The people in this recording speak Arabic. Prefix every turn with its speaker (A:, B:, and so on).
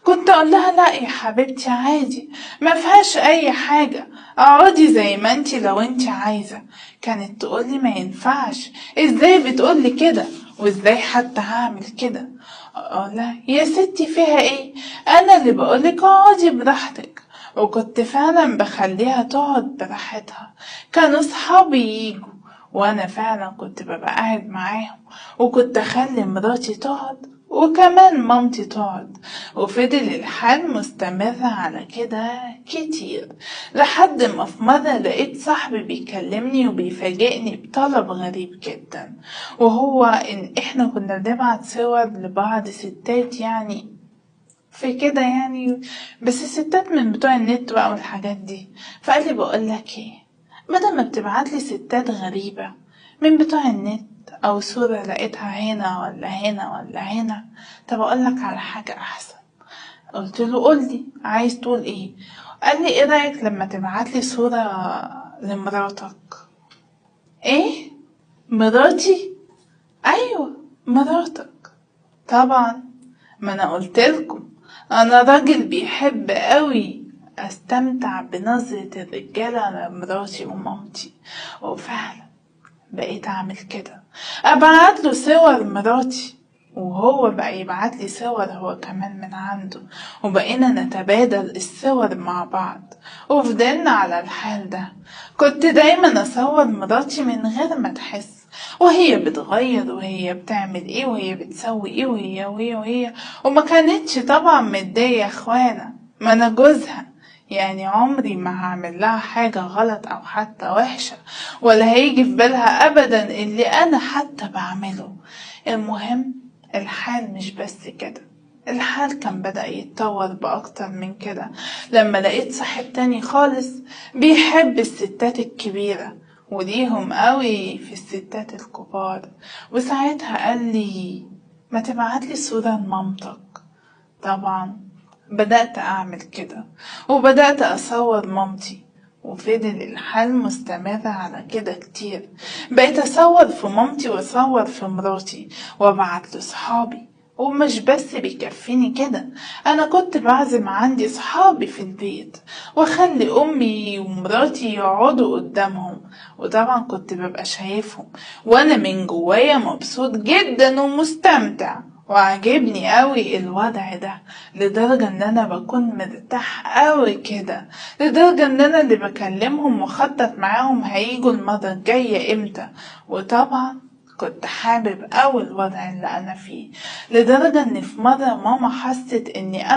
A: كنت اقول لها لا يا حبيبتي عادي، ما فيهاش اي حاجة، اقعدي زي ما انتي لو انتي عايزة. كانت تقولي ما ينفعش، ازاي بتقولي كده، وازاي حتى هعمل كده؟ اقولها يا ستي فيها ايه، انا اللي بقولك اقعدي براحتك. وكنت فعلا بخليها تقعد براحتها. كانوا صحابي يجوا وانا فعلا كنت ببقى قاعد معاهم، وكنت اخلي مراتي تقعد وكمان مامتي تقعد. وفضل الحال مستمر على كده كتير، لحد ما في مرة لقيت صاحبي بيكلمني وبيفاجئني بطلب غريب جدا، وهو ان احنا كنا بنبعت صور لبعض ستات يعني في كده يعني، بس ستات من بتوع النت بقى والحاجات دي. فقال لي بقول لك ايه، بدل ما بتبعت لي ستات غريبة من بتوع النت او صورة لقيتها هنا ولا هنا ولا هنا، طب اقول لك على حاجة احسن. قلت له قول لي عايز تقول ايه. قال لي ايه رايك لما تبعت لي صورة لمراتك. ايه، مراتي؟ ايوه مراتك طبعا. ما انا قلتلكم انا راجل بيحب قوي استمتع بنظرة الرجالة على مراتي ومامتي. وفعلا بقيت اعمل كده، ابعت له صور مراتي وهو بقى يبعت لي صور هو كمان من عنده، وبقينا نتبادل الصور مع بعض. وفضلنا على الحال ده. كنت دايما اصور مراتي من غير ما تحس، وهي بتغير وهي بتعمل ايه وهي بتسوي ايه وهي وما كانتش طبعا متضايقة يا اخوانا، ما انا جوزها يعني عمري ما هعمل لها حاجة غلط أو حتى وحشة، ولا هيجي في بالها أبدا اللي أنا حتى بعمله. المهم الحال مش بس كده، الحال كان بدأ يتطور بأكتر من كده لما لقيت صاحب تاني خالص بيحب الستات الكبيرة وليهم قوي في الستات الكبار. وساعتها قال لي ما تبعتلي صورة لمامتك. طبعا بدأت أعمل كده وبدأت أصور مامتي، وفضل الحال مستمر على كده كتير. بقيت أصور في مامتي وأصور في مراتي وأبعت لصحابي. ومش بس بيكفيني كده، أنا كنت بعزم عندي صحابي في البيت وأخلي أمي ومراتي يقعدوا قدامهم، وطبعا كنت ببقى شايفهم وأنا من جوايا مبسوط جدا ومستمتع وعجبني قوي الوضع ده، لدرجة ان انا بكون مرتاح قوي كده، لدرجة ان انا اللي بكلمهم وخطط معاهم هيجوا المرة الجاية امتى. وطبعا كنت حابب قوي الوضع اللي انا فيه، لدرجة ان في مرة ماما حست اني